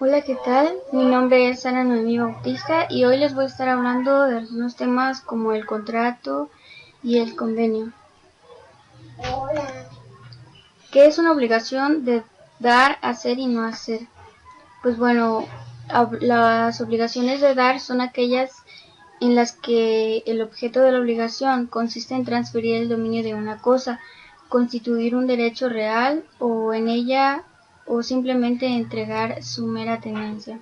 Hola, ¿qué tal? Mi nombre es Ana Noemí Bautista y hoy les voy a estar hablando de algunos temas como el contrato y el convenio. ¿Qué es una obligación de dar, hacer y no hacer? Pues bueno, las obligaciones de dar son aquellas en las que el objeto de la obligación consiste en transferir el dominio de una cosa, constituir un derecho real o en ella o simplemente entregar su mera tenencia.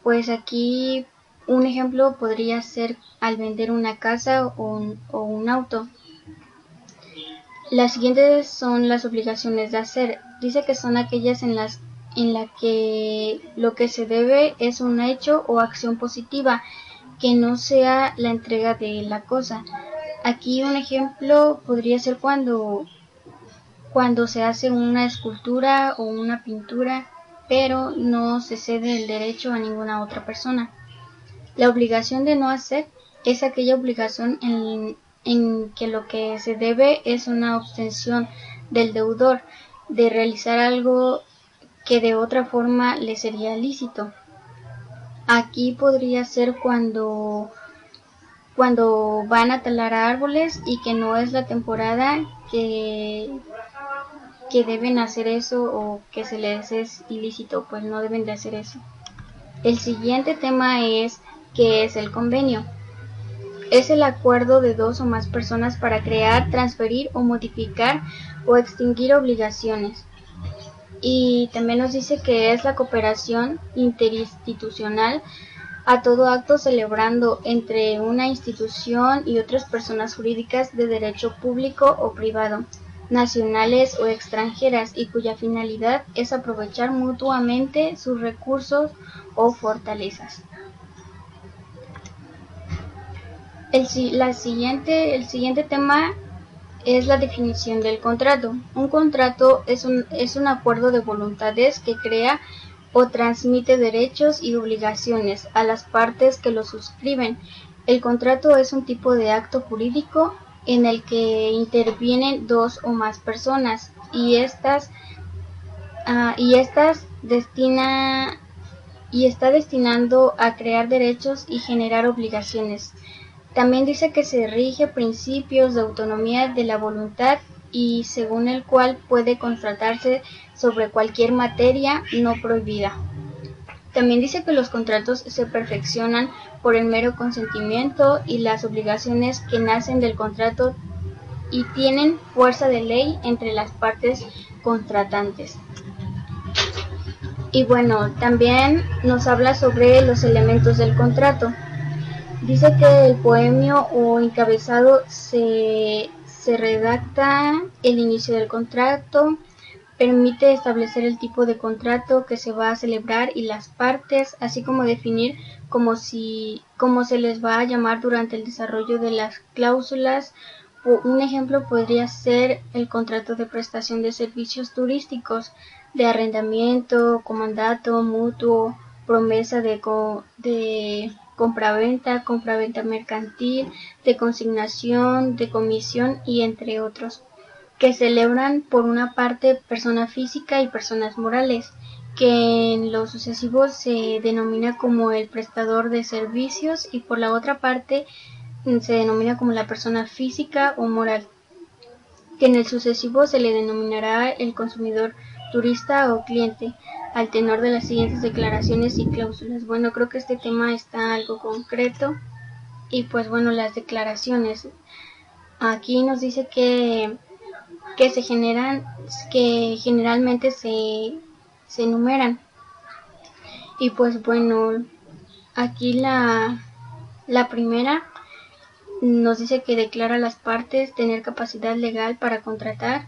Pues aquí un ejemplo podría ser al vender una casa o un auto. Las siguientes son las obligaciones de hacer. Dice que son aquellas en la que lo que se debe es un hecho o acción positiva, que no sea la entrega de la cosa. Aquí un ejemplo podría ser cuando se hace una escultura o una pintura, pero no se cede el derecho a ninguna otra persona. La obligación de no hacer es aquella obligación en que lo que se debe es una obtención del deudor de realizar algo que de otra forma le sería lícito. Aquí podría ser cuando van a talar árboles y que no es la temporada que deben hacer eso o que se les es ilícito, pues no deben de hacer eso. El siguiente tema es ¿qué es el convenio? Es el acuerdo de dos o más personas para crear, transferir o modificar o extinguir obligaciones. Y también nos dice que es la cooperación interinstitucional a todo acto celebrando entre una institución y otras personas jurídicas de derecho público o privado, nacionales o extranjeras, y cuya finalidad es aprovechar mutuamente sus recursos o fortalezas. El siguiente tema es la definición del contrato. Un contrato es un acuerdo de voluntades que crea o transmite derechos y obligaciones a las partes que lo suscriben. El contrato es un tipo de acto jurídico en el que intervienen dos o más personas y estas está destinando a crear derechos y generar obligaciones. También dice que se rige principios de autonomía de la voluntad y según el cual puede contratarse sobre cualquier materia no prohibida. También dice que los contratos se perfeccionan por el mero consentimiento y las obligaciones que nacen del contrato y tienen fuerza de ley entre las partes contratantes. Y bueno, también nos habla sobre los elementos del contrato. Dice que el poemio o encabezado se redacta el inicio del contrato, permite establecer el tipo de contrato que se va a celebrar y las partes, así como definir cómo se les va a llamar durante el desarrollo de las cláusulas. Un ejemplo podría ser el contrato de prestación de servicios turísticos, de arrendamiento, comandato, mutuo, promesa de compraventa mercantil, de consignación, de comisión y entre otros, que celebran por una parte persona física y personas morales, que en lo sucesivo se denomina como el prestador de servicios y por la otra parte se denomina como la persona física o moral, que en el sucesivo se le denominará el consumidor, turista o cliente, al tenor de las siguientes declaraciones y cláusulas. Bueno, creo que este tema está algo concreto y pues bueno, las declaraciones. Aquí nos dice que generalmente se enumeran. Y pues bueno, aquí la primera nos dice que declara a las partes tener capacidad legal para contratar.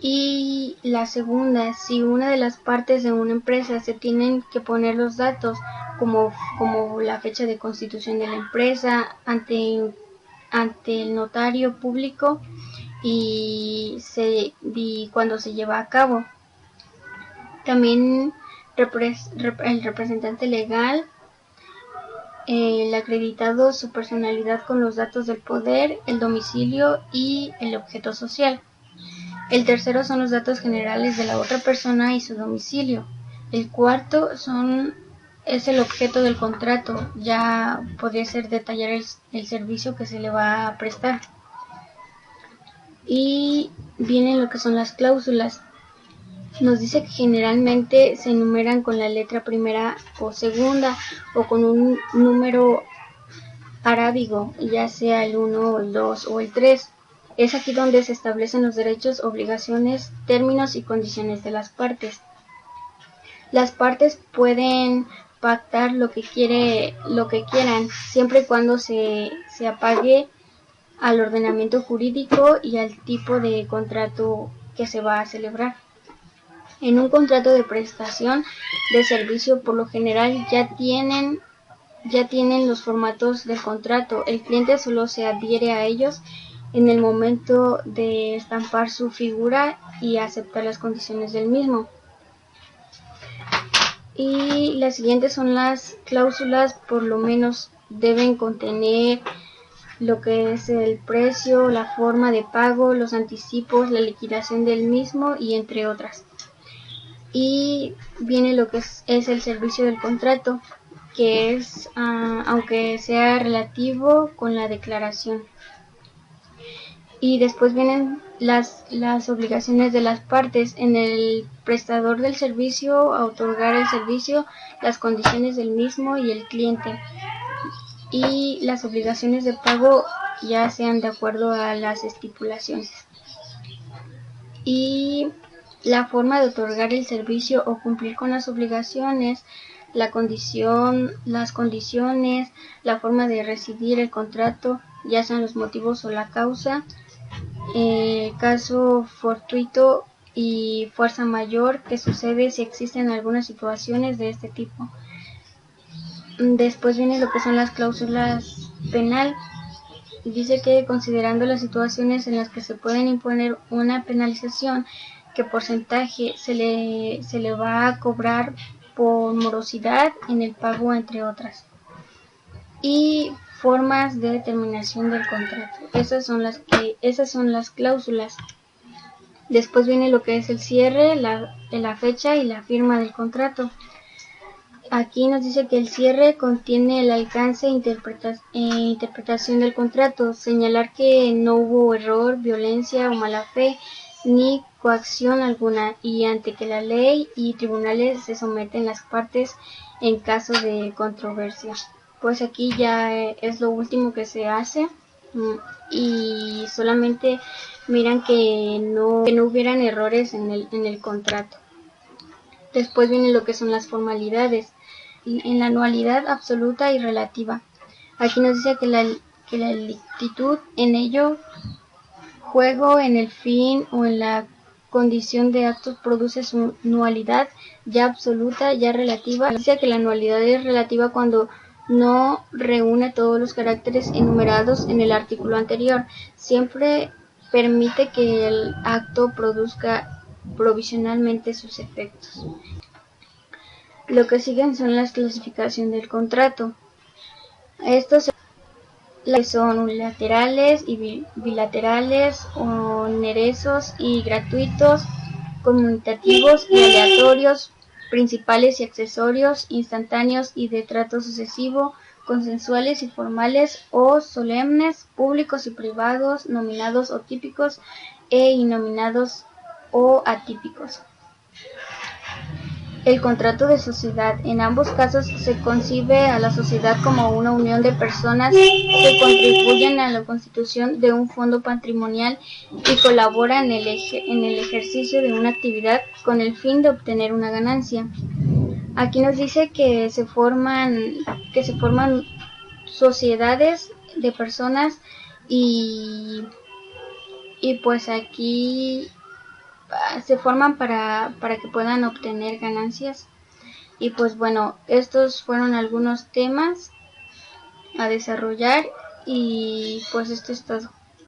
Y la segunda, si una de las partes de una empresa se tienen que poner los datos como la fecha de constitución de la empresa ante el notario público y cuando se lleva a cabo. También el representante legal, el acreditado, su personalidad con los datos del poder, el domicilio y el objeto social. El tercero son los datos generales de la otra persona y su domicilio. El cuarto es el objeto del contrato, ya podría ser detallar el servicio que se le va a prestar. Y vienen lo que son las cláusulas. Nos dice que generalmente se enumeran con la letra primera o segunda o con un número arábigo, ya sea el 1, el 2 o el 3. Es aquí donde se establecen los derechos, obligaciones, términos y condiciones de las partes. Las partes pueden pactar lo que quieran, siempre y cuando se apague al ordenamiento jurídico y al tipo de contrato que se va a celebrar. En un contrato de prestación de servicio, por lo general ya tienen los formatos del contrato. El cliente solo se adhiere a ellos en el momento de estampar su figura y aceptar las condiciones del mismo. Y las siguientes son las cláusulas. Por lo menos deben contener lo que es el precio, la forma de pago, los anticipos, la liquidación del mismo y entre otras. Y viene lo que es el servicio del contrato, que es aunque sea relativo con la declaración. Y después vienen las obligaciones de las partes. En el prestador del servicio, a otorgar el servicio, las condiciones del mismo y el cliente. Y las obligaciones de pago ya sean de acuerdo a las estipulaciones. Y la forma de otorgar el servicio o cumplir con las obligaciones, las condiciones, la forma de rescindir el contrato, ya sean los motivos o la causa, caso fortuito y fuerza mayor que sucede si existen algunas situaciones de este tipo. Después viene lo que son las cláusulas penal. Dice que considerando las situaciones en las que se pueden imponer una penalización, qué porcentaje se le va a cobrar por morosidad en el pago, entre otras. Y formas de terminación del contrato. Esas son las cláusulas. Después viene lo que es el cierre, la fecha y la firma del contrato. Aquí nos dice que el cierre contiene el alcance e interpretación del contrato, señalar que no hubo error, violencia o mala fe, ni coacción alguna, y ante que la ley y tribunales se someten las partes en caso de controversia. Pues aquí ya es lo último que se hace, y solamente miran que no hubieran errores en el contrato. Después viene lo que son las formalidades. En la anualidad absoluta y relativa. Aquí nos dice que la licitud en ello, juego, en el fin o en la condición de actos produce su nulidad, ya absoluta, ya relativa. Dice que la nulidad es relativa cuando no reúne todos los caracteres enumerados en el artículo anterior. Siempre permite que el acto produzca provisionalmente sus efectos. Lo que siguen son las clasificaciones del contrato. Estos son unilaterales y bilaterales, onerosos y gratuitos, conmutativos y aleatorios, principales y accesorios, instantáneos y de trato sucesivo, consensuales y formales o solemnes, públicos y privados, nominados o típicos e innominados o atípicos. El contrato de sociedad. En ambos casos se concibe a la sociedad como una unión de personas que contribuyen a la constitución de un fondo patrimonial y colaboran en el ejercicio de una actividad con el fin de obtener una ganancia. Aquí nos dice que se forman sociedades de personas y pues aquí se forman para que puedan obtener ganancias. Y pues bueno, estos fueron algunos temas a desarrollar y pues esto es todo.